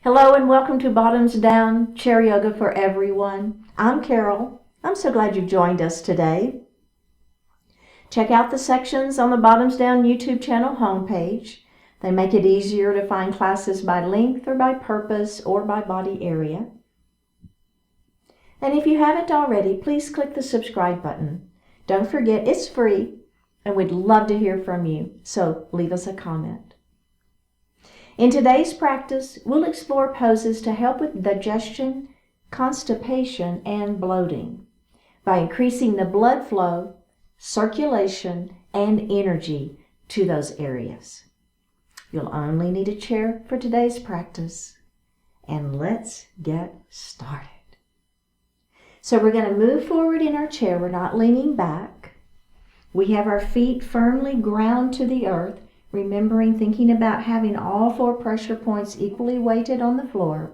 Hello and welcome to Bottoms Down Chair Yoga for Everyone. I'm Carol. I'm so glad you've joined us today. Check out the sections on the Bottoms Down YouTube channel homepage. They make it easier to find classes by length or by purpose or by body area. And if you haven't already, please click the subscribe button. Don't forget, it's free and we'd love to hear from you, so leave us a comment. In today's practice, we'll explore poses to help with digestion, constipation, and bloating by increasing the blood flow, circulation, and energy to those areas. You'll only need a chair for today's practice. And let's get started. So we're going to move forward in our chair. We're not leaning back. We have our feet firmly ground to the earth, thinking about having all 4 pressure points equally weighted on the floor.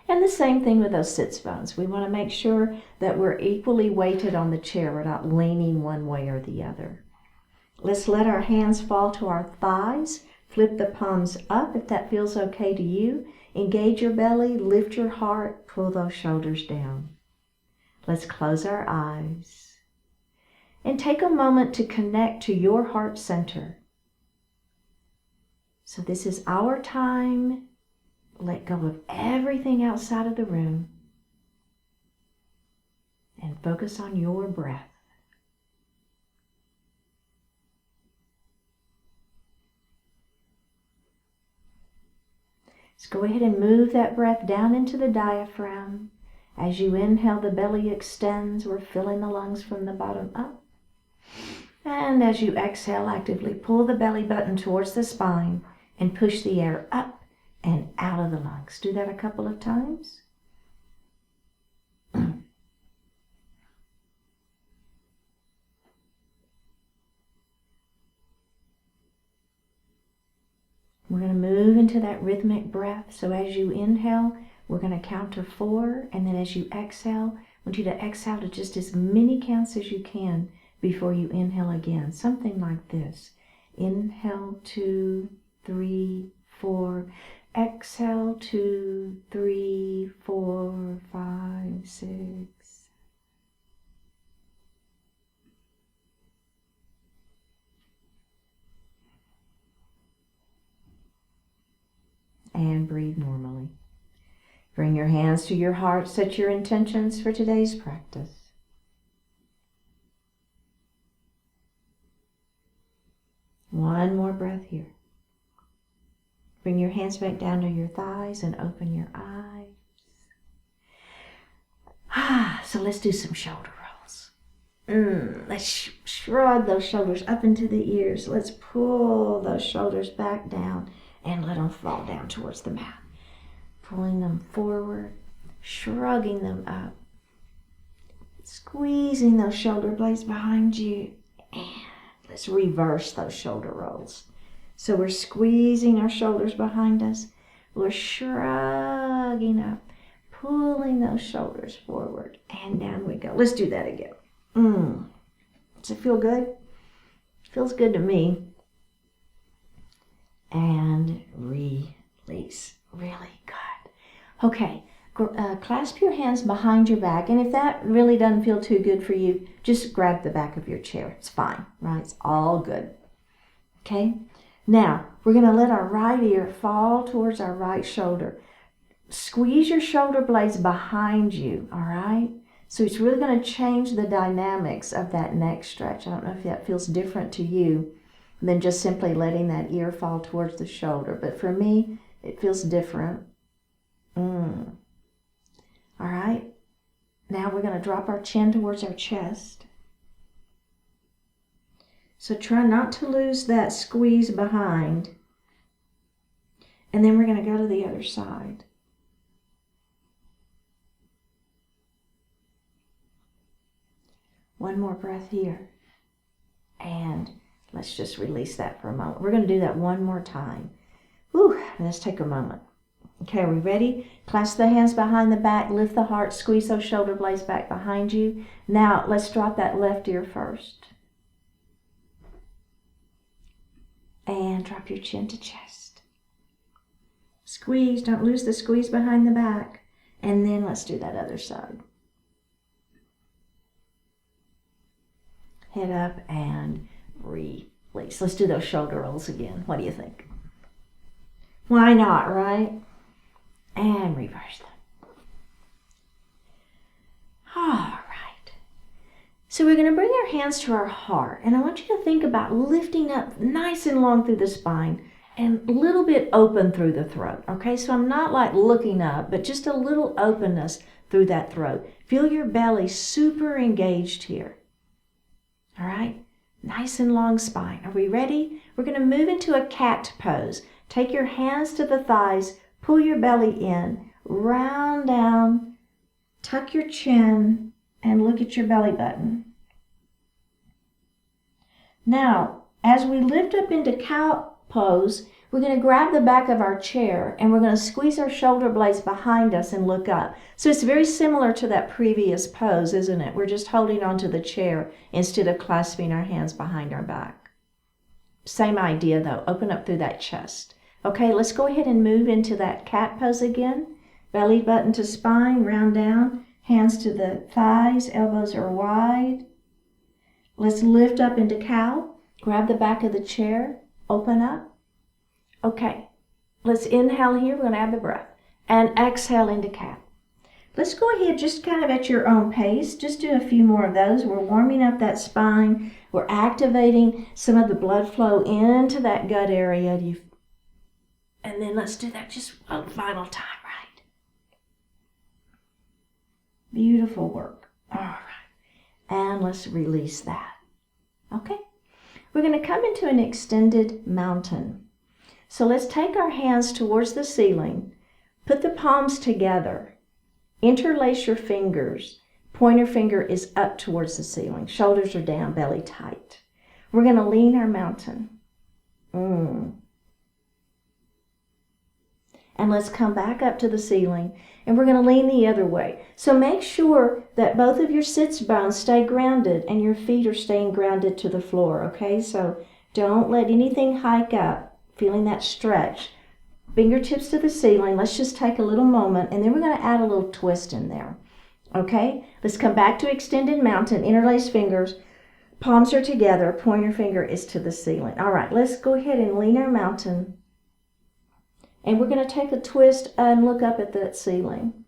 And the same thing with those sits bones. We want to make sure that we're equally weighted on the chair. We're not leaning one way or the other. Let's let our hands fall to our thighs. Flip the palms up if that feels okay to you. Engage your belly, lift your heart, pull those shoulders down. Let's close our eyes and take a moment to connect to your heart center. So this is our time. Let go of everything outside of the room and focus on your breath. Let's go ahead and move that breath down into the diaphragm. As you inhale, the belly extends. We're filling the lungs from the bottom up. And as you exhale, actively pull the belly button towards the spine and push the air up and out of the lungs. Do that a couple of times. We're going to move into that rhythmic breath. So as you inhale, we're going to count to 4. And then as you exhale, I want you to exhale to just as many counts as you can before you inhale again. Something like this. Inhale, 2, 3, 4. Exhale, 2, 3, 4, 5, 6. And breathe normally. Bring your hands to your heart. Set your intentions for today's practice. One more breath here. Bring your hands back down to your thighs and open your eyes. So let's do some shoulder rolls. Let's shrug those shoulders up into the ears. Let's pull those shoulders back down and let them fall down towards the mat. Pulling them forward, shrugging them up. Squeezing those shoulder blades behind you. And let's reverse those shoulder rolls. So we're squeezing our shoulders behind us. We're shrugging up, pulling those shoulders forward, and down we go. Let's do that again. Does it feel good? Feels good to me. And release. Really good. Okay, clasp your hands behind your back, and if that really doesn't feel too good for you, just grab the back of your chair. It's fine, right? It's all good. Okay? Now, we're going to let our right ear fall towards our right shoulder. Squeeze your shoulder blades behind you, all right? So it's really going to change the dynamics of that neck stretch. I don't know if that feels different to you than just simply letting that ear fall towards the shoulder. But for me, it feels different. All right. Now we're going to drop our chin towards our chest. So try not to lose that squeeze behind. And then we're going to go to the other side. One more breath here. And let's just release that for a moment. We're going to do that one more time. Let's take a moment. Okay, are we ready? Clasp the hands behind the back, lift the heart, squeeze those shoulder blades back behind you. Now, let's drop that left ear first. And drop your chin to chest. Squeeze, don't lose the squeeze behind the back. And then let's do that other side. Head up and release. Let's do those shoulder rolls again. What do you think? Why not, right? And reverse them. All right. So we're going to bring our hands to our heart. And I want you to think about lifting up nice and long through the spine and a little bit open through the throat. Okay, so I'm not like looking up, but just a little openness through that throat. Feel your belly super engaged here. All right, nice and long spine. Are we ready? We're going to move into a cat pose. Take your hands to the thighs, pull your belly in, round down, tuck your chin, and look at your belly button. Now, as we lift up into cow pose, we're going to grab the back of our chair and we're going to squeeze our shoulder blades behind us and look up. So it's very similar to that previous pose, isn't it? We're just holding onto the chair instead of clasping our hands behind our back. Same idea though, open up through that chest. Okay, let's go ahead and move into that cat pose again. Belly button to spine, round down, hands to the thighs, elbows are wide. Let's lift up into cow, grab the back of the chair, open up. Okay, let's inhale here, we're going to add the breath, and exhale into cat. Let's go ahead just kind of at your own pace, just do a few more of those. We're warming up that spine, we're activating some of the blood flow into that gut area. And then let's do that just one final time, right? Beautiful work. All right, and let's release that. Okay, we're going to come into an extended mountain. So let's take our hands towards the ceiling, put the palms together, interlace your fingers. Pointer finger is up towards the ceiling, shoulders are down, belly tight. We're going to lean our mountain. And let's come back up to the ceiling, and we're going to lean the other way. So make sure that both of your sits bones stay grounded and your feet are staying grounded to the floor, okay? So don't let anything hike up. Feeling that stretch. Fingertips to the ceiling. Let's just take a little moment, and then we're going to add a little twist in there. Okay? Let's come back to extended mountain, interlace fingers. Palms are together, pointer finger is to the ceiling. All right, let's go ahead and lean our mountain. And we're going to take a twist and look up at that ceiling.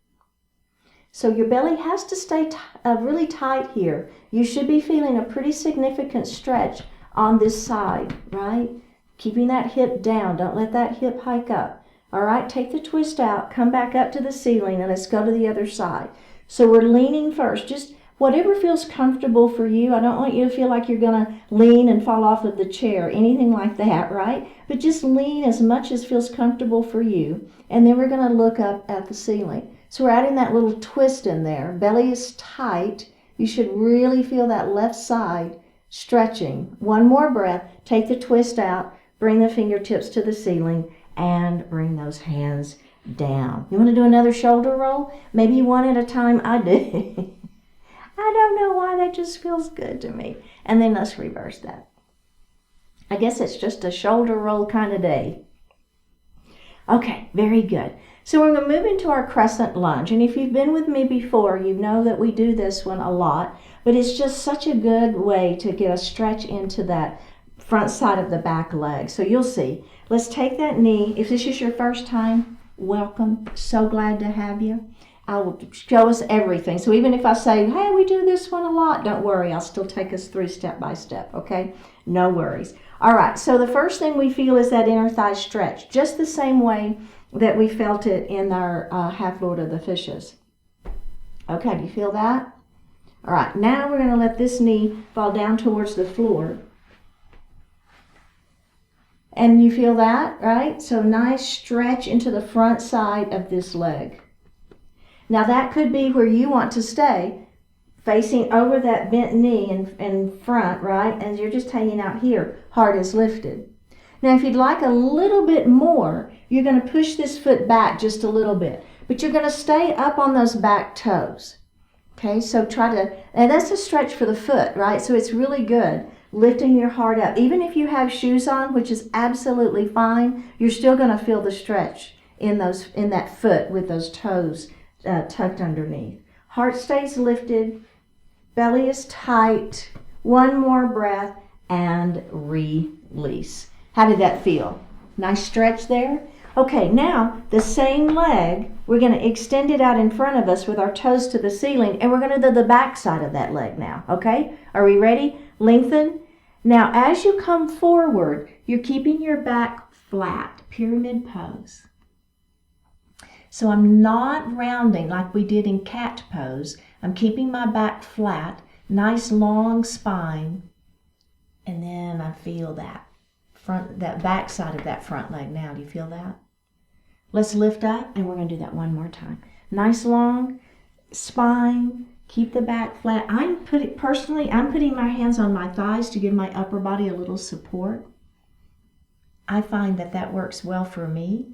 So your belly has to stay really tight here. You should be feeling a pretty significant stretch on this side, right? Keeping that hip down. Don't let that hip hike up. All right, take the twist out, come back up to the ceiling, and let's go to the other side. So we're leaning first. Just whatever feels comfortable for you. I don't want you to feel like you're going to lean and fall off of the chair, anything like that, right? But just lean as much as feels comfortable for you. And then we're going to look up at the ceiling. So we're adding that little twist in there. Belly is tight. You should really feel that left side stretching. One more breath. Take the twist out. Bring the fingertips to the ceiling and bring those hands down. You want to do another shoulder roll? Maybe one at a time. I do. I don't know why, that just feels good to me. And then let's reverse that. I guess it's just a shoulder roll kind of day. Okay, very good. So we're going to move into our Crescent Lunge. And if you've been with me before, you know that we do this one a lot. But it's just such a good way to get a stretch into that front side of the back leg. So you'll see. Let's take that knee. If this is your first time, welcome. So glad to have you. I will show us everything. So even if I say, hey, we do this one a lot, don't worry. I'll still take us through step by step, okay? No worries. All right, so the first thing we feel is that inner thigh stretch, just the same way that we felt it in our Half Lord of the Fishes. Okay, do you feel that? All right, now we're going to let this knee fall down towards the floor. And you feel that, right? So nice stretch into the front side of this leg. Now that could be where you want to stay, facing over that bent knee in front, right? And you're just hanging out here, heart is lifted. Now if you'd like a little bit more, you're going to push this foot back just a little bit. But you're going to stay up on those back toes. Okay, so try to, and that's a stretch for the foot, right? So it's really good. Lifting your heart up. Even if you have shoes on, which is absolutely fine, you're still going to feel the stretch in that foot with those toes tucked underneath. Heart stays lifted, belly is tight. One more breath and release. How did that feel? Nice stretch there? Okay, now the same leg, we're going to extend it out in front of us with our toes to the ceiling, and we're going to do the back side of that leg now, okay? Are we ready? Lengthen. Now, as you come forward, you're keeping your back flat, pyramid pose. So I'm not rounding like we did in cat pose. I'm keeping my back flat, nice long spine, and then I feel that back side of that front leg now. Do you feel that? Let's lift up, and we're going to do that one more time. Nice long spine, keep the back flat. I'm putting my hands on my thighs to give my upper body a little support. I find that works well for me.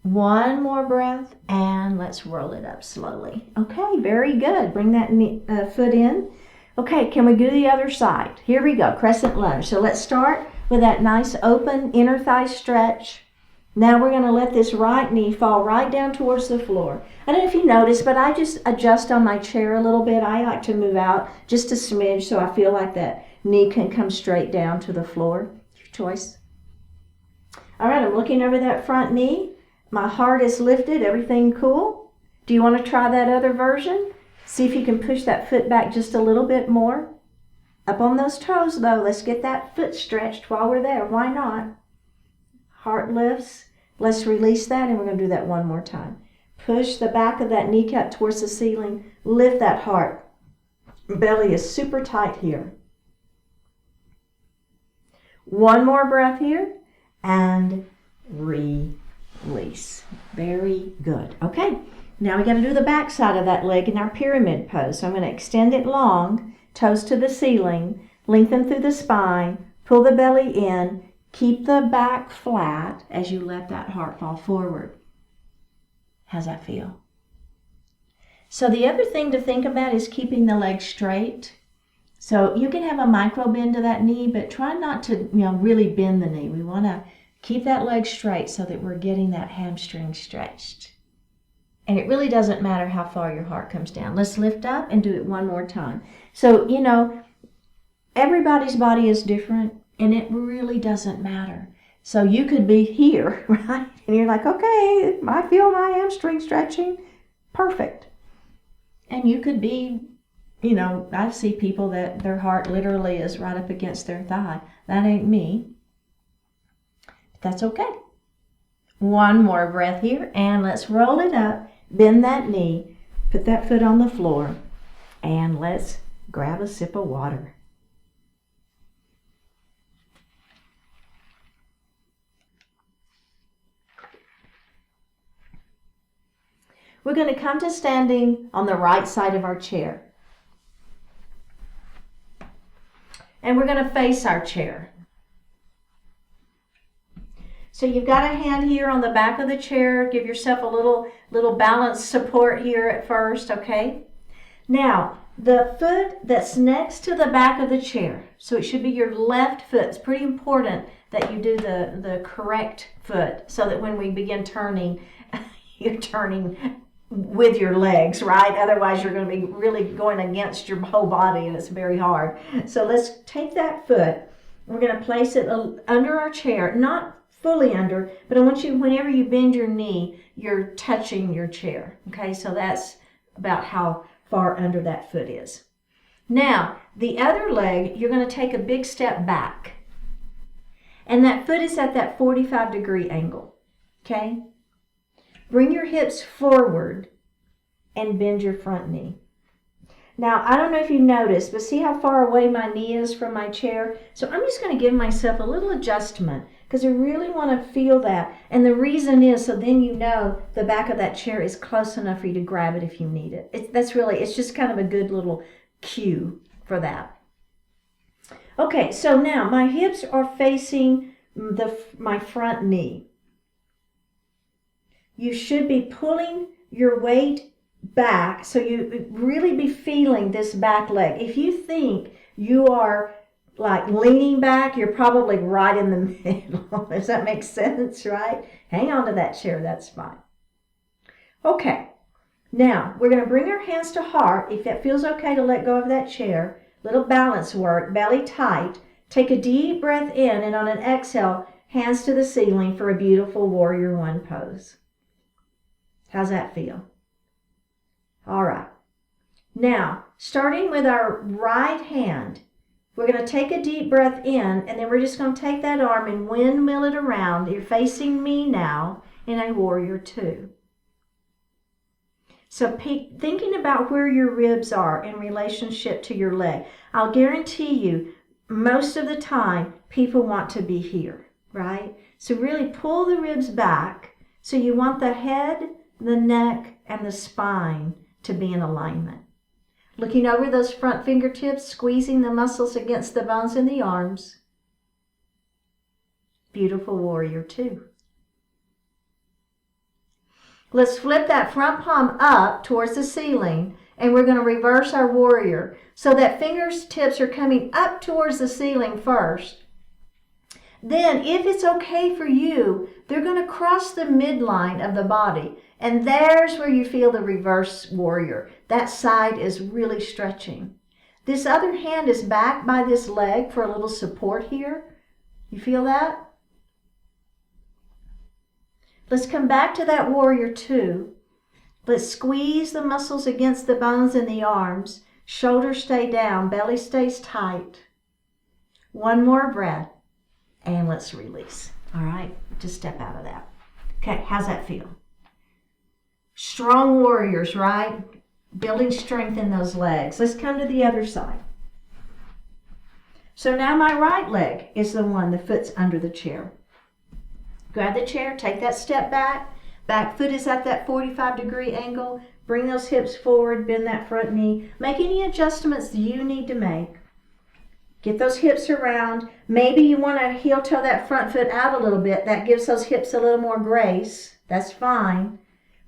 One more breath, and let's roll it up slowly. Okay, very good. Bring that foot in. Okay, can we do the other side? Here we go, Crescent Lunge. So let's start with that nice open inner thigh stretch. Now we're going to let this right knee fall right down towards the floor. I don't know if you noticed, but I just adjust on my chair a little bit. I like to move out just a smidge so I feel like that knee can come straight down to the floor. Your choice. All right, I'm looking over that front knee. My heart is lifted. Everything cool? Do you want to try that other version? See if you can push that foot back just a little bit more. Up on those toes, though. Let's get that foot stretched while we're there. Why not? Heart lifts. Let's release that, and we're going to do that one more time. Push the back of that kneecap towards the ceiling. Lift that heart. Belly is super tight here. One more breath here, and release. Very good. Okay, now we got to do the back side of that leg in our pyramid pose. So I'm going to extend it long, toes to the ceiling, lengthen through the spine, pull the belly in, keep the back flat as you let that heart fall forward. How's that feel? So the other thing to think about is keeping the leg straight. So you can have a micro bend to that knee, but try not to really bend the knee. We want to keep that leg straight so that we're getting that hamstring stretched. And it really doesn't matter how far your heart comes down. Let's lift up and do it one more time. So, everybody's body is different, and it really doesn't matter. So you could be here, right? And you're like, okay, I feel my hamstring stretching. Perfect. And you could be, I see people that their heart literally is right up against their thigh. That ain't me. But that's okay. One more breath here, and let's roll it up. Bend that knee, put that foot on the floor, and let's grab a sip of water. We're going to come to standing on the right side of our chair. And we're going to face our chair. So you've got a hand here on the back of the chair. Give yourself a little balance support here at first, okay? Now, the foot that's next to the back of the chair, so it should be your left foot. It's pretty important that you do the correct foot so that when we begin turning, you're turning with your legs, right? Otherwise, you're going to be really going against your whole body, and it's very hard. So let's take that foot. We're going to place it under our chair, not fully under, but I want you, whenever you bend your knee, you're touching your chair. Okay, so that's about how far under that foot is. Now, the other leg, you're going to take a big step back. And that foot is at that 45-degree angle. Okay? Bring your hips forward and bend your front knee. Now, I don't know if you noticed, but see how far away my knee is from my chair? So I'm just going to give myself a little adjustment because I really want to feel that. And the reason is so then you know the back of that chair is close enough for you to grab it if you need it. It's just kind of a good little cue for that. Okay, so now my hips are facing my front knee. You should be pulling your weight back so you really be feeling this back leg. If you think you are like leaning back, you're probably right in the middle. Does that make sense, right? Hang on to that chair, that's fine. Okay, now we're going to bring our hands to heart. If it feels okay to let go of that chair, little balance work, belly tight. Take a deep breath in, and on an exhale, hands to the ceiling for a beautiful warrior one pose. How's that feel? All right. Now, starting with our right hand, we're going to take a deep breath in, and then we're just going to take that arm and windmill it around. You're facing me now in a warrior two. So thinking about where your ribs are in relationship to your leg. I'll guarantee you, most of the time, people want to be here, right? So really pull the ribs back. So you want the head, the neck, and the spine to be in alignment. Looking over those front fingertips, squeezing the muscles against the bones in the arms. Beautiful warrior two. Let's flip that front palm up towards the ceiling, and we're going to reverse our warrior so that fingertips are coming up towards the ceiling first. Then, if it's okay for you, they're going to cross the midline of the body, and there's where you feel the reverse warrior. That side is really stretching. This other hand is back by this leg for a little support here. You feel that? Let's come back to that warrior two. Let's squeeze the muscles against the bones in the arms. Shoulders stay down, belly stays tight. One more breath, and let's release. All right, just step out of that. Okay, how's that feel? Strong warriors, right? Building strength in those legs. Let's come to the other side. So now my right leg is the one, the foot's under the chair. Grab the chair, take that step back. Back foot is at that 45-degree angle. Bring those hips forward, bend that front knee. Make any adjustments that you need to make. Get those hips around. Maybe you want to heel toe that front foot out a little bit. That gives those hips a little more grace. That's fine.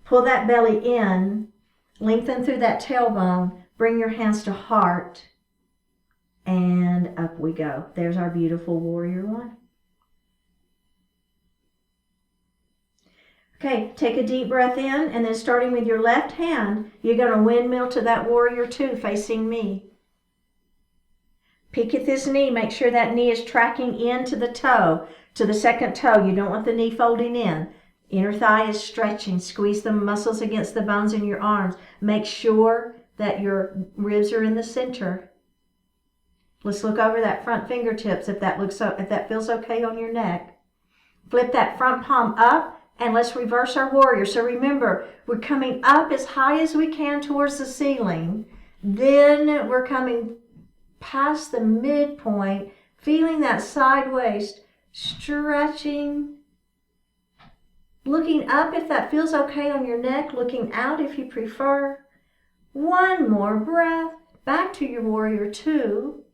Pull that belly in. Lengthen through that tailbone. Bring your hands to heart. And up we go. There's our beautiful warrior one. Okay, take a deep breath in, and then starting with your left hand, you're going to windmill to that warrior two facing me. Peek at this knee. Make sure that knee is tracking into the toe, to the second toe. You don't want the knee folding in. Inner thigh is stretching. Squeeze the muscles against the bones in your arms. Make sure that your ribs are in the center. Let's look over that front fingertips if that feels okay on your neck. Flip that front palm up. And let's reverse our warrior. So remember, we're coming up as high as we can towards the ceiling. Then we're coming past the midpoint, feeling that side waist, stretching. Looking up if that feels okay on your neck. Looking out if you prefer. One more breath. Back to your warrior two.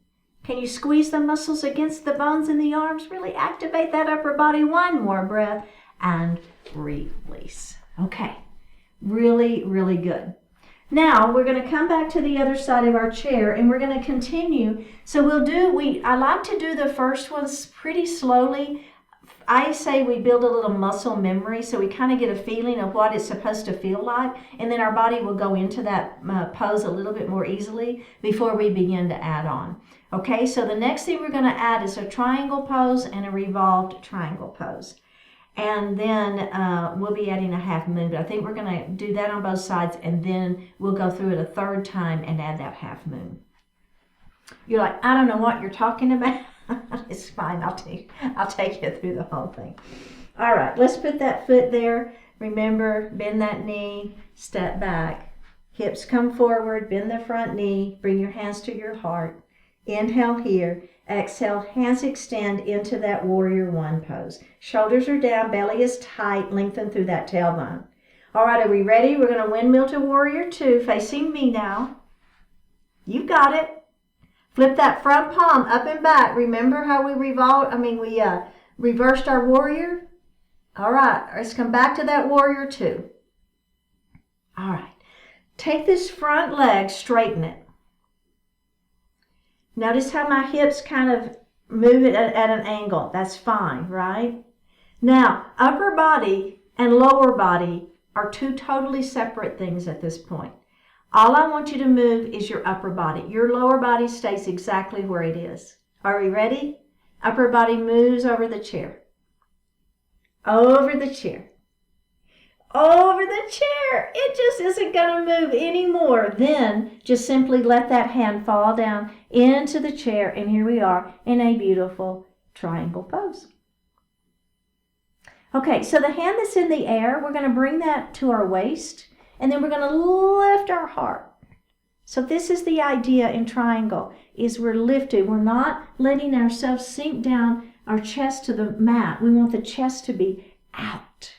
Can you squeeze the muscles against the bones in the arms? Really activate that upper body. One more breath. And release. Okay, really, really good. Now we're going to come back to the other side of our chair, and we're going to continue. So I like to do the first ones pretty slowly. I say we build a little muscle memory, so we kind of get a feeling of what it's supposed to feel like, and then our body will go into that pose a little bit more easily before we begin to add on. Okay, so the next thing we're going to add is a triangle pose and a revolved triangle pose. And then we'll be adding a half moon. But I think we're going to do that on both sides, and then we'll go through it a third time and add that half moon. You're like, I don't know what you're talking about. It's fine. I'll take you through the whole thing. All right, let's put that foot there. Remember, bend that knee, step back. Hips come forward, bend the front knee, bring your hands to your heart. Inhale here. Exhale, hands extend into that warrior one pose. Shoulders are down, belly is tight, lengthen through that tailbone. All right, are we ready? We're going to windmill to warrior two, facing me now. You've got it. Flip that front palm up and back. Remember how we reversed our warrior? All right, let's come back to that warrior two. All right, take this front leg, straighten it. Notice how my hips kind of move it at an angle. That's fine, right? Now, upper body and lower body are two totally separate things at this point. All I want you to move is your upper body. Your lower body stays exactly where it is. Are we ready? Upper body moves over the chair. Over the chair. Over the chair. It just isn't going to move anymore. Then just simply let that hand fall down into the chair, and here we are in a beautiful triangle pose. Okay, so the hand that's in the air, we're going to bring that to our waist, and then we're going to lift our heart. So this is the idea in triangle, is we're lifted. We're not letting ourselves sink down our chest to the mat. We want the chest to be out.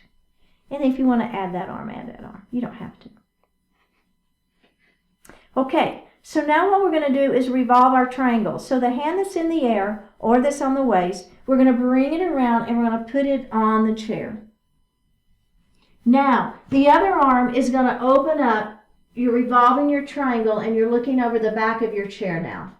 And if you want to add that arm, add that arm. You don't have to. Okay, so now what we're going to do is revolve our triangle. So the hand that's in the air or that's on the waist, we're going to bring it around and we're going to put it on the chair. Now, the other arm is going to open up. You're revolving your triangle and you're looking over the back of your chair now.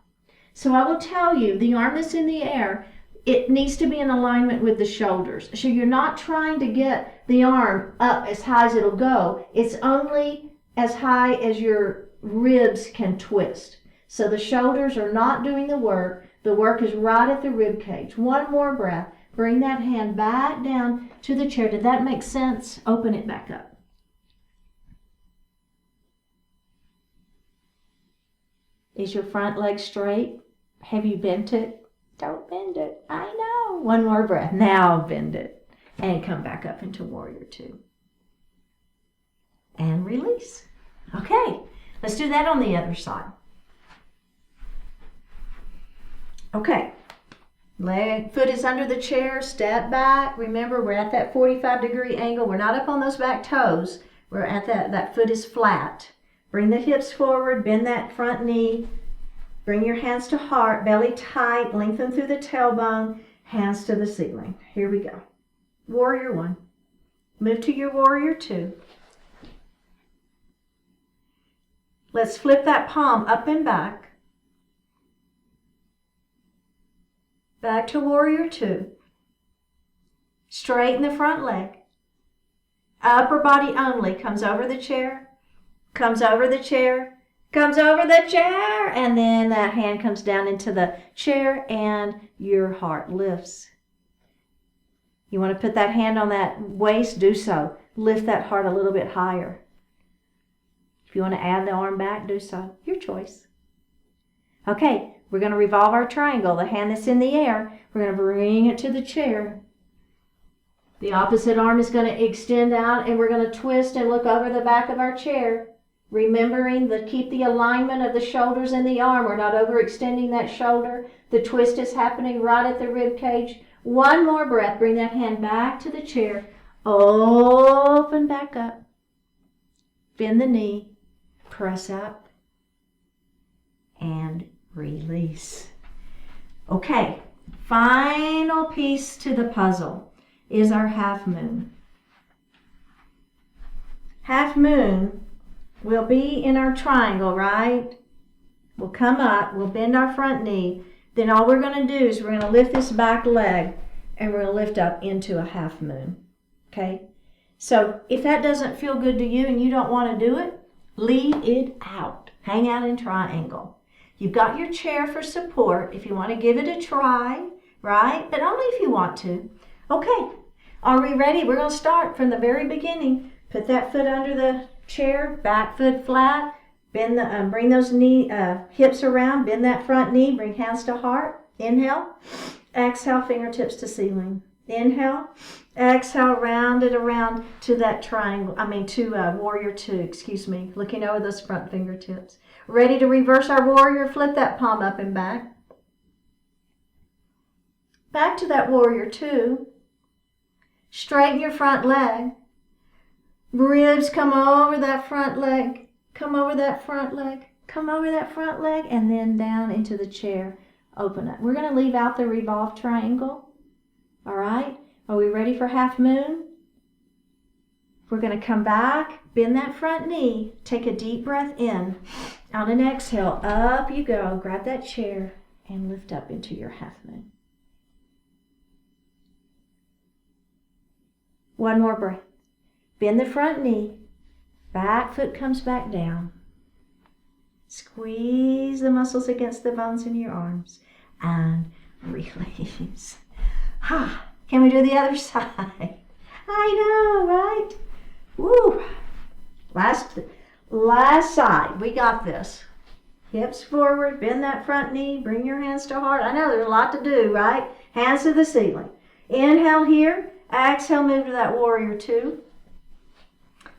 So I will tell you, the arm that's in the air, it needs to be in alignment with the shoulders. So you're not trying to get the arm up as high as it'll go. It's only as high as your ribs can twist. So the shoulders are not doing the work. The work is right at the rib cage. One more breath. Bring that hand back down to the chair. Did that make sense? Open it back up. Is your front leg straight? Have you bent it? Don't bend it. I know. One more breath. Now bend it. And come back up into Warrior Two. And release. Okay. Let's do that on the other side. Okay. Foot is under the chair. Step back. Remember, we're at that 45-degree angle. We're not up on those back toes. We're at that foot is flat. Bring the hips forward. Bend that front knee. Bring your hands to heart, belly tight, lengthen through the tailbone, hands to the ceiling. Here we go. Warrior One. Move to your Warrior Two. Let's flip that palm up and back. Back to Warrior Two. Straighten the front leg. Upper body only comes over the chair, comes over the chair, comes over the chair, and then that hand comes down into the chair and your heart lifts. You want to put that hand on that waist? Do so. Lift that heart a little bit higher. If you want to add the arm back, do so. Your choice. Okay, we're going to revolve our triangle. The hand that's in the air, we're going to bring it to the chair. The opposite arm is going to extend out and we're going to twist and look over the back of our chair. Remembering to keep the alignment of the shoulders and the arm. We're not overextending that shoulder. The twist is happening right at the rib cage. One more breath. Bring that hand back to the chair. Open back up. Bend the knee. Press up. And release. Okay. Final piece to the puzzle is our half moon. Half moon will be in our triangle, right? We'll come up, we'll bend our front knee. Then all we're going to do is we're going to lift this back leg and we're going to lift up into a half moon. Okay? So if that doesn't feel good to you and you don't want to do it, leave it out. Hang out in triangle. You've got your chair for support if you want to give it a try, right? But only if you want to. Okay. Are we ready? We're going to start from the very beginning. Put that foot under the chair, back foot flat, bend bring those hips around, bend that front knee, bring hands to heart. Inhale, exhale, fingertips to ceiling. Inhale, exhale, round it around to that triangle, to Warrior Two, looking over those front fingertips. Ready to reverse our warrior, flip that palm up and back. Back to that Warrior Two. Straighten your front leg. Ribs come over that front leg, come over that front leg, come over that front leg, and then down into the chair. Open up. We're going to leave out the revolved triangle. All right? Are we ready for half moon? We're going to come back, bend that front knee, take a deep breath in. On an exhale, up you go. Grab that chair. and lift up into your half moon. One more breath. Bend the front knee. Back foot comes back down. Squeeze the muscles against the bones in your arms and release. Can we do the other side? I know, right? Woo! Last side. We got this. Hips forward, bend that front knee, bring your hands to heart. I know there's a lot to do, right? Hands to the ceiling. Inhale here. Exhale, move to that warrior two.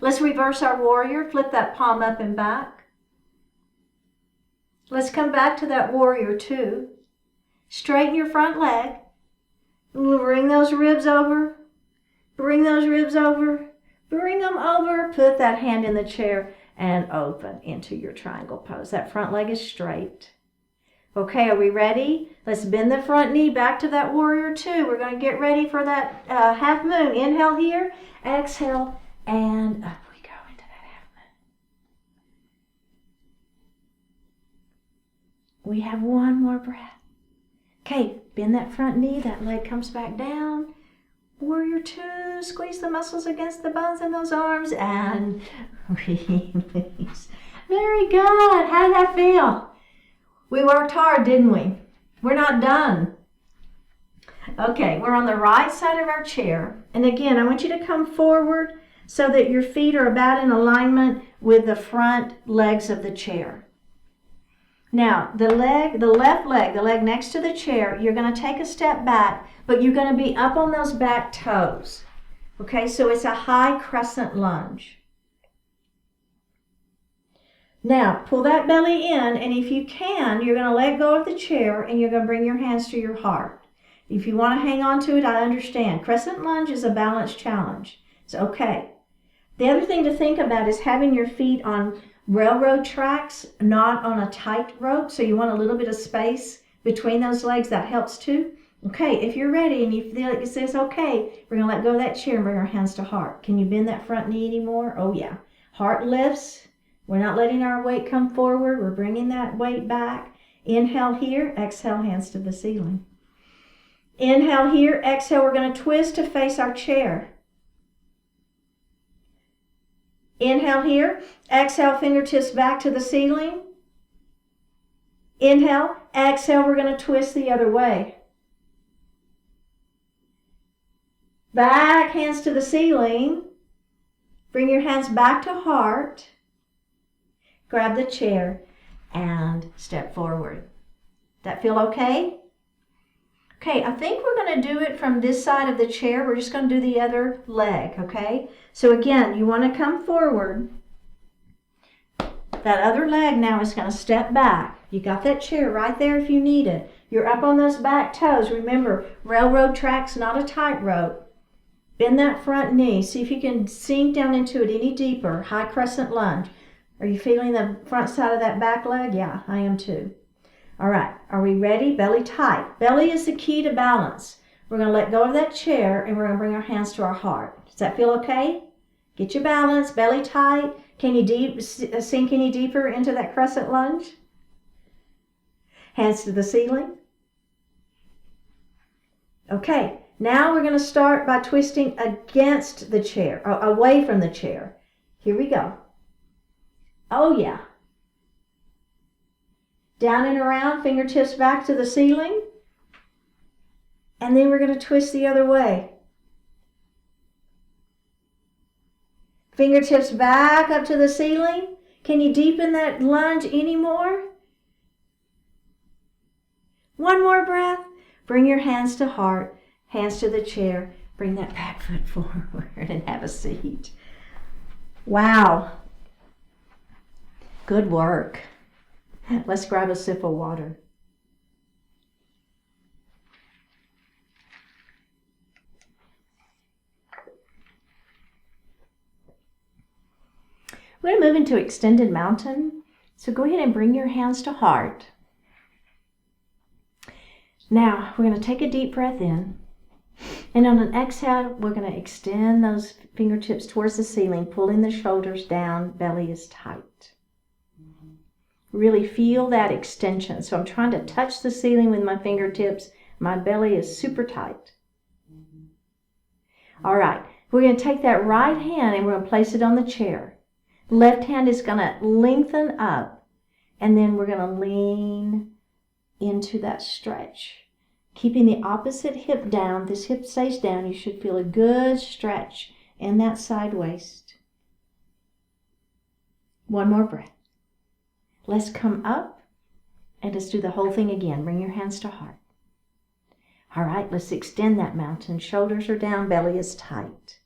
Let's reverse our warrior. Flip that palm up and back. Let's come back to that warrior two. Straighten your front leg. Bring those ribs over. Bring those ribs over. Bring them over. Put that hand in the chair and open into your triangle pose. That front leg is straight. Okay, are we ready? Let's bend the front knee back to that warrior two. We're going to get ready for that half moon. Inhale here. Exhale. And up we go into that half moon. We have one more breath. Okay, bend that front knee. That leg comes back down. Warrior two. Squeeze the muscles against the bones in those arms and release. Very good. How did that feel? We worked hard, didn't we? We're not done. Okay, we're on the right side of our chair. And again, I want you to come forward so that your feet are about in alignment with the front legs of the chair. Now, the left leg, the leg next to the chair, you're going to take a step back, but you're going to be up on those back toes. Okay, so it's a high crescent lunge. Now, pull that belly in, and if you can, you're going to let go of the chair, and you're going to bring your hands to your heart. If you want to hang on to it, I understand. Crescent lunge is a balance challenge. It's okay. The other thing to think about is having your feet on railroad tracks, not on a tight rope, so you want a little bit of space between those legs. That helps too. Okay, if you're ready and you feel like it says okay, we're going to let go of that chair and bring our hands to heart. Can you bend that front knee anymore? Oh yeah. Heart lifts. We're not letting our weight come forward. We're bringing that weight back. Inhale here. Exhale, hands to the ceiling. Inhale here. Exhale, we're going to twist to face our chair. Inhale here. Exhale, fingertips back to the ceiling. Inhale. Exhale, we're going to twist the other way. Back, hands to the ceiling. Bring your hands back to heart. Grab the chair and step forward. That feel okay? Okay, I think we're going to do it from this side of the chair. We're just going to do the other leg, okay? So again, you want to come forward. That other leg now is going to step back. You got that chair right there if you need it. You're up on those back toes. Remember, railroad tracks, not a tightrope. Bend that front knee. See if you can sink down into it any deeper. High crescent lunge. Are you feeling the front side of that back leg? Yeah, I am too. All right, are we ready? Belly tight. Belly is the key to balance. We're going to let go of that chair and we're going to bring our hands to our heart. Does that feel okay? Get your balance, belly tight. Can you sink any deeper into that crescent lunge? Hands to the ceiling. Okay, now we're going to start by twisting against the chair, or away from the chair. Here we go. Oh yeah. Down and around, fingertips back to the ceiling. And then we're going to twist the other way. Fingertips back up to the ceiling. Can you deepen that lunge any more? One more breath. Bring your hands to heart, hands to the chair. Bring that back foot forward and have a seat. Wow. Good work. Let's grab a sip of water. We're going to move into extended mountain. So go ahead and bring your hands to heart. Now, we're going to take a deep breath in. And on an exhale, we're going to extend those fingertips towards the ceiling, pulling the shoulders down, belly is tight. really feel that extension. So I'm trying to touch the ceiling with my fingertips. My belly is super tight. All right, we're going to take that right hand and we're going to place it on the chair. Left hand is going to lengthen up, and then we're going to lean into that stretch. Keeping the opposite hip down. This hip stays down. You should feel a good stretch in that side waist. One more breath. Let's come up and let's do the whole thing again. Bring your hands to heart. All right, let's extend that mountain. Shoulders are down, belly is tight.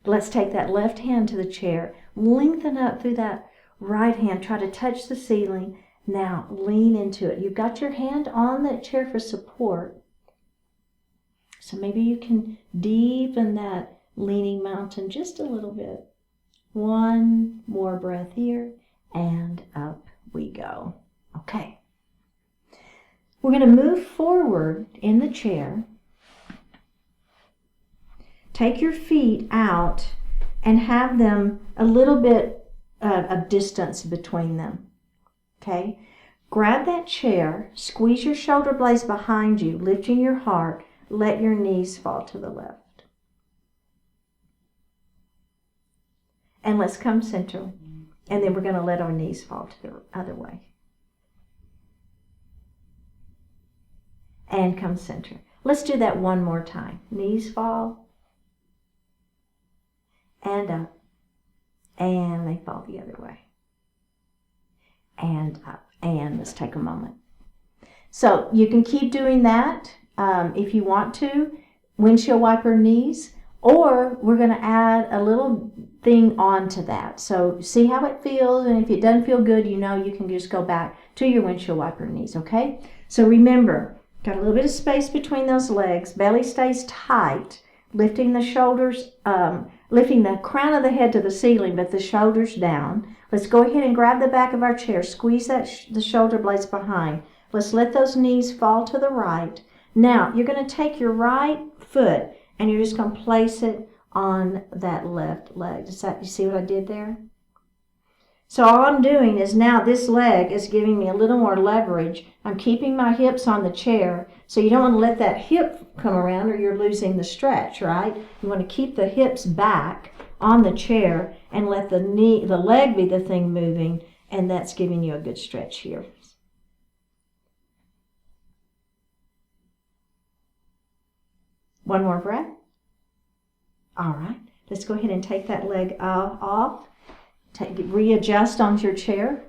Let's take that left hand to the chair. Lengthen up through that right hand. Try to touch the ceiling. Now lean into it. You've got your hand on the chair for support. So maybe you can deepen that leaning mountain just a little bit. One more breath here, and up we go. Okay. We're going to move forward in the chair. Take your feet out and have them a little bit of distance between them. Okay? Grab that chair, squeeze your shoulder blades behind you, lifting your heart, let your knees fall to the left. And let's come center. And then we're going to let our knees fall to the other way. And come center. Let's do that one more time. Knees fall. And up. And they fall the other way. And up. And let's take a moment. So you can keep doing that if you want to. Windshield wiper knees. Or we're going to add a little thing onto that. So see how it feels, and if it doesn't feel good, you know you can just go back to your windshield wiper knees, okay? So remember, got a little bit of space between those legs. Belly stays tight, lifting the shoulders, lifting the crown of the head to the ceiling, but the shoulders down. Let's go ahead and grab the back of our chair. Squeeze the shoulder blades behind. Let's let those knees fall to the right. Now, you're going to take your right foot and you're just going to place it on that left leg. You see what I did there? So all I'm doing is now this leg is giving me a little more leverage. I'm keeping my hips on the chair. So you don't want to let that hip come around or you're losing the stretch, right? You want to keep the hips back on the chair and let the leg be the thing moving, and that's giving you a good stretch here. One more breath. All right, let's go ahead and take that leg off. Readjust onto your chair.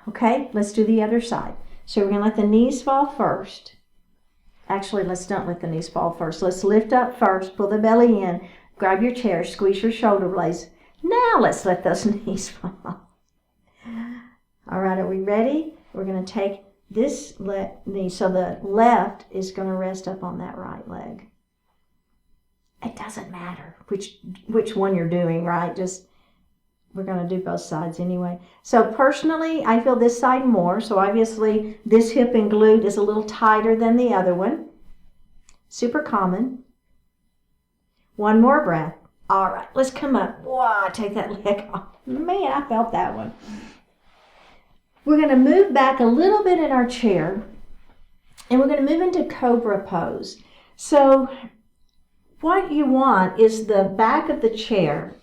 Okay, let's do the other side. So we're going to let the knees fall first. Actually, let's not let the knees fall first. Let's lift up first, pull the belly in, grab your chair, squeeze your shoulder blades. Now let's let those knees fall. All right, are we ready? We're going to take this knee, so the left is going to rest up on that right leg. It doesn't matter which one you're doing, right? Just we're going to do both sides anyway. So personally, I feel this side more. So obviously, this hip and glute is a little tighter than the other one. Super common. One more breath. All right, let's come up. Wow, take that leg off. Man, I felt that one. We're going to move back a little bit in our chair, and we're going to move into Cobra Pose. So what you want is the back of the chair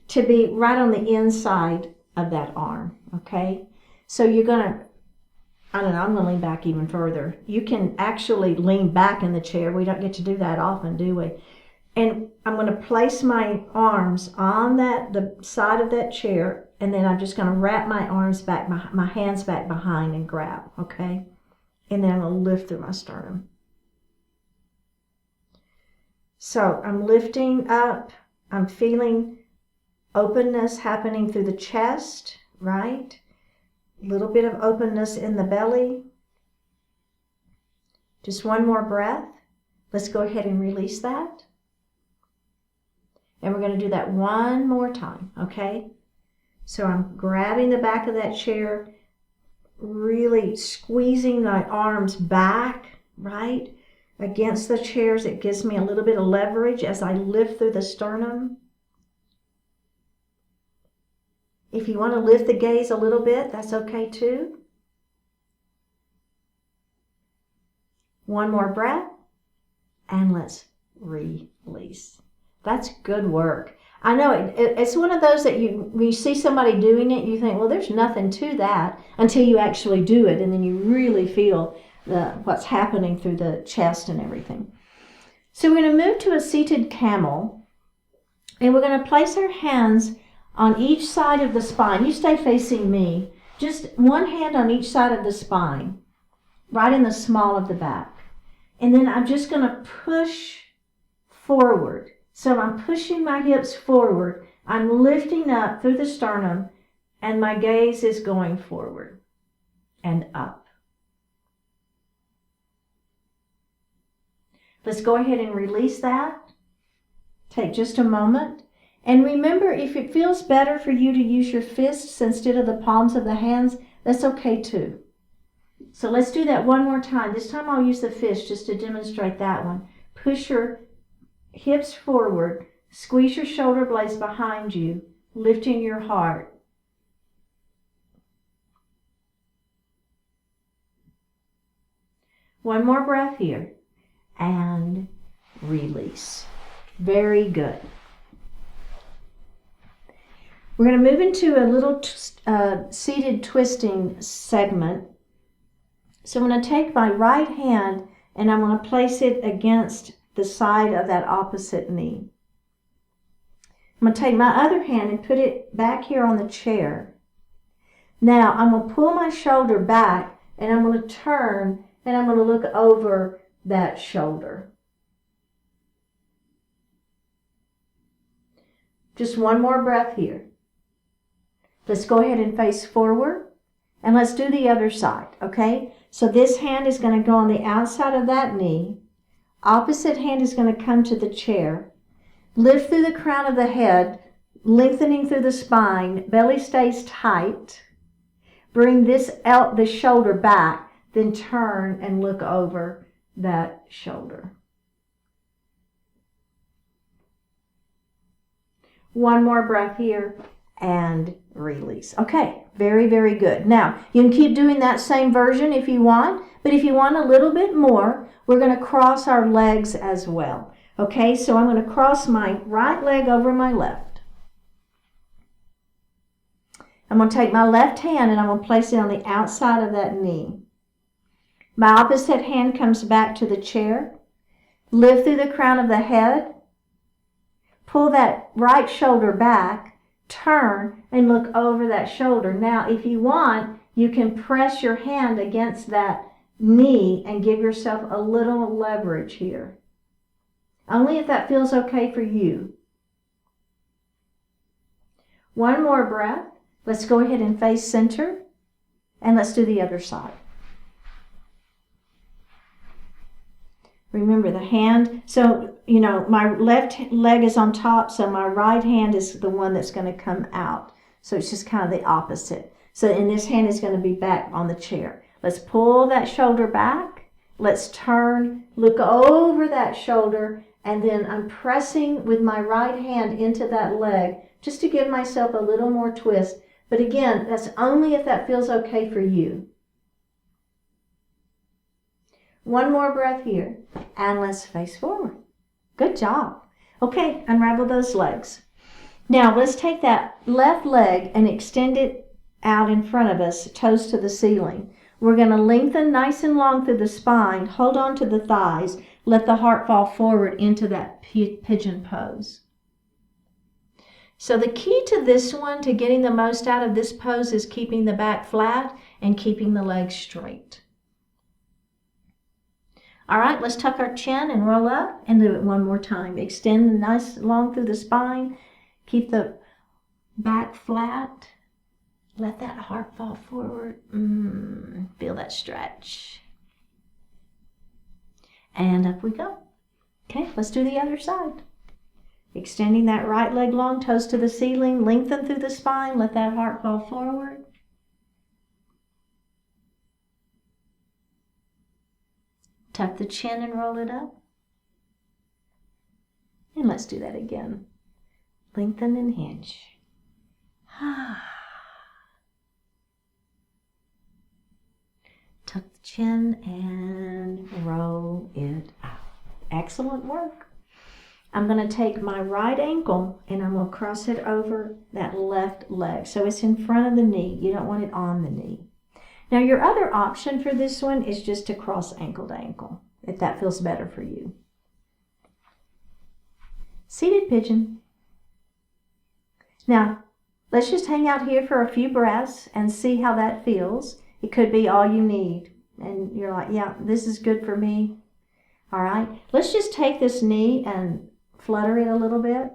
to be right on the inside of that arm, okay? So you're going to, I'm going to lean back even further. You can actually lean back in the chair. We don't get to do that often, do we? And I'm going to place my arms on the side of that chair, and then I'm just going to wrap my arms back, my hands back behind and grab, okay? And then I'm going to lift through my sternum. So I'm lifting up. I'm feeling openness happening through the chest, right? A little bit of openness in the belly. Just one more breath. Let's go ahead and release that. And we're going to do that one more time, okay? So I'm grabbing the back of that chair, really squeezing my arms back, right, against the chairs. It gives me a little bit of leverage as I lift through the sternum. If you want to lift the gaze a little bit, that's okay too. One more breath, and let's release. That's good work. I know it's one of those that when you see somebody doing it, you think, well, there's nothing to that until you actually do it, and then you really feel what's happening through the chest and everything. So we're going to move to a seated camel, and we're going to place our hands on each side of the spine. You stay facing me. Just one hand on each side of the spine, right in the small of the back. And then I'm just going to push forward. So I'm pushing my hips forward. I'm lifting up through the sternum, and my gaze is going forward and up. Let's go ahead and release that. Take just a moment. And remember, if it feels better for you to use your fists instead of the palms of the hands, that's okay too. So let's do that one more time. This time I'll use the fist just to demonstrate that one. Push your hips forward. Squeeze your shoulder blades behind you, lifting your heart. One more breath here. And release. Very good. We're going to move into a little seated twisting segment. So I'm going to take my right hand and I'm going to place it against the side of that opposite knee. I'm going to take my other hand and put it back here on the chair. Now I'm going to pull my shoulder back and I'm going to turn and I'm going to look over that shoulder. Just one more breath here. Let's go ahead and face forward, and let's do the other side, okay? So this hand is going to go on the outside of that knee. Opposite hand is going to come to the chair. Lift through the crown of the head, lengthening through the spine. Belly stays tight. Bring the shoulder back, then turn and look over that shoulder. One more breath here and release. Okay, very, very good. Now, you can keep doing that same version if you want, but if you want a little bit more, we're going to cross our legs as well. Okay, so I'm going to cross my right leg over my left. I'm going to take my left hand and I'm going to place it on the outside of that knee. My opposite hand comes back to the chair. Lift through the crown of the head. Pull that right shoulder back, turn, and look over that shoulder. Now, if you want, you can press your hand against that knee and give yourself a little leverage here. Only if that feels okay for you. One more breath. Let's go ahead and face center, and let's do the other side. Remember the hand, so, my left leg is on top, so my right hand is the one that's going to come out. So it's just kind of the opposite. So, and this hand is going to be back on the chair. Let's pull that shoulder back. Let's turn, look over that shoulder, and then I'm pressing with my right hand into that leg just to give myself a little more twist. But again, that's only if that feels okay for you. One more breath here, and let's face forward. Good job. Okay, unravel those legs. Now, let's take that left leg and extend it out in front of us, toes to the ceiling. We're going to lengthen nice and long through the spine, hold on to the thighs, let the heart fall forward into that pigeon pose. So the key to this one, to getting the most out of this pose, is keeping the back flat and keeping the legs straight. All right, let's tuck our chin and roll up and do it one more time. Extend nice long through the spine. Keep the back flat. Let that heart fall forward. Feel that stretch. And up we go. Okay, let's do the other side. Extending that right leg long, toes to the ceiling. Lengthen through the spine. Let that heart fall forward. Tuck the chin and roll it up. And let's do that again. Lengthen and hinge. Tuck the chin and roll it out. Excellent work. I'm going to take my right ankle and I'm going to cross it over that left leg. So it's in front of the knee. You don't want it on the knee. Now your other option for this one is just to cross ankle to ankle, if that feels better for you. Seated pigeon. Now, let's just hang out here for a few breaths and see how that feels. It could be all you need. And you're like, yeah, this is good for me. All right. Let's just take this knee and flutter it a little bit.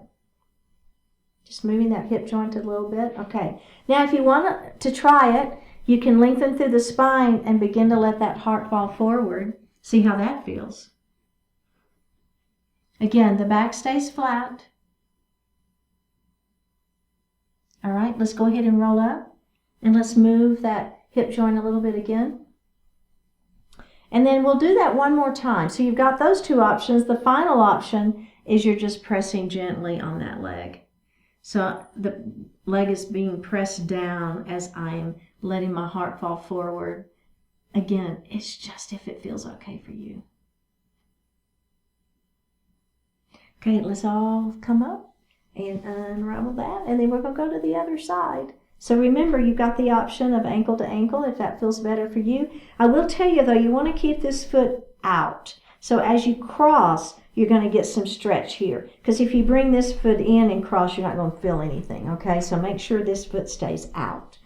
Just moving that hip joint a little bit. Okay. Now, if you want to try it, you can lengthen through the spine and begin to let that heart fall forward. See how that feels. Again, the back stays flat. All right, let's go ahead and roll up. And let's move that hip joint a little bit again. And then we'll do that one more time. So you've got those two options. The final option is you're just pressing gently on that leg. So the leg is being pressed down as I am letting my heart fall forward. Again, it's just if it feels okay for you. Okay, let's all come up and unravel that. And then we're going to go to the other side. So remember, you've got the option of ankle to ankle if that feels better for you. I will tell you, though, you want to keep this foot out. So as you cross, you're going to get some stretch here. Because if you bring this foot in and cross, you're not going to feel anything, okay? So make sure this foot stays out.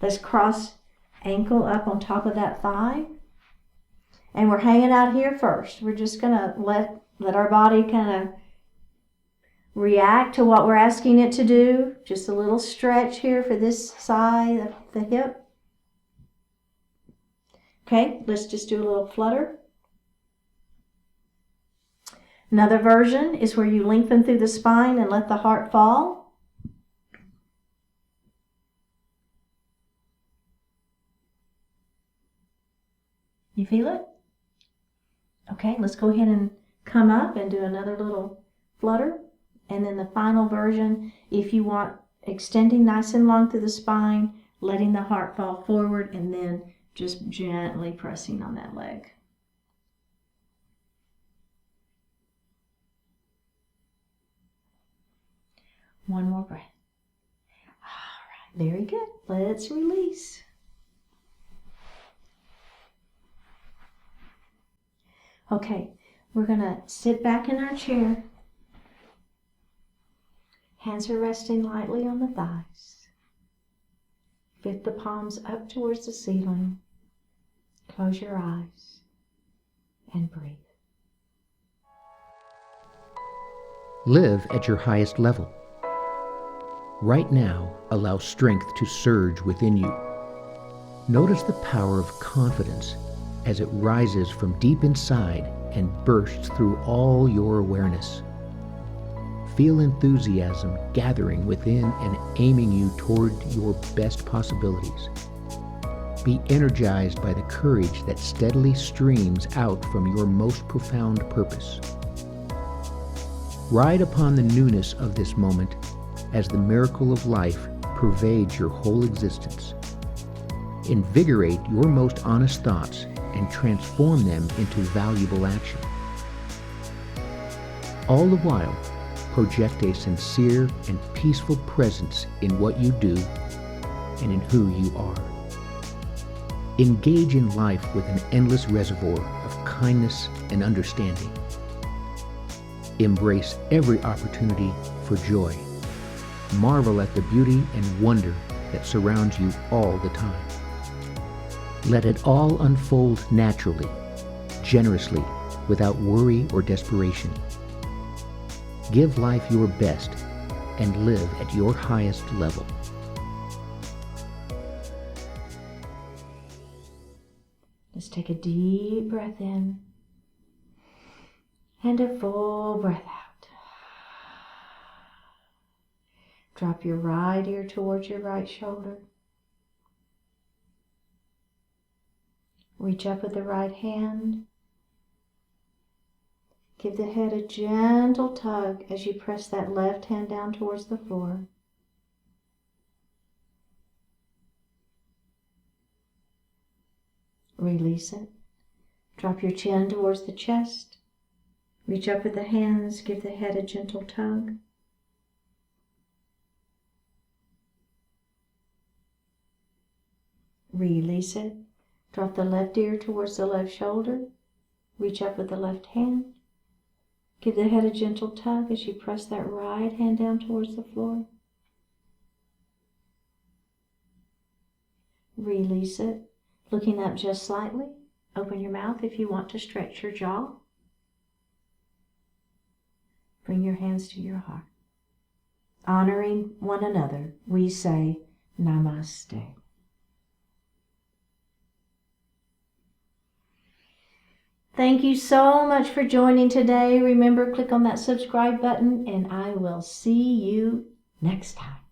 Let's cross ankle up on top of that thigh. And we're hanging out here first. We're just going to let our body kind of react to what we're asking it to do. Just a little stretch here for this side of the hip. Okay, let's just do a little flutter. Another version is where you lengthen through the spine and let the heart fall. You feel it? Okay, let's go ahead and come up and do another little flutter. And then the final version, if you want extending nice and long through the spine, letting the heart fall forward, and then just gently pressing on that leg. One more breath. All right, very good. Let's release. Okay, we're going to sit back in our chair. Hands are resting lightly on the thighs. Lift the palms up towards the ceiling. Close your eyes and breathe. Live at your highest level. Right now, allow strength to surge within you. Notice the power of confidence as it rises from deep inside and bursts through all your awareness. Feel enthusiasm gathering within and aiming you toward your best possibilities. Be energized by the courage that steadily streams out from your most profound purpose. Ride upon the newness of this moment as the miracle of life pervades your whole existence. Invigorate your most honest thoughts and transform them into valuable action. All the while, project a sincere and peaceful presence in what you do and in who you are. Engage in life with an endless reservoir of kindness and understanding. Embrace every opportunity for joy. Marvel at the beauty and wonder that surrounds you all the time. Let it all unfold naturally, generously, without worry or desperation. Give life your best and live at your highest level. Let's take a deep breath in and a full breath out. Drop your right ear towards your right shoulder. Reach up with the right hand. Give the head a gentle tug as you press that left hand down towards the floor. Release it. Drop your chin towards the chest. Reach up with the hands. Give the head a gentle tug. Release it. Drop the left ear towards the left shoulder. Reach up with the left hand. Give the head a gentle tug as you press that right hand down towards the floor. Release it. Looking up just slightly. Open your mouth if you want to stretch your jaw. Bring your hands to your heart. Honoring one another, we say Namaste. Thank you so much for joining today. Remember, click on that subscribe button, and I will see you next time.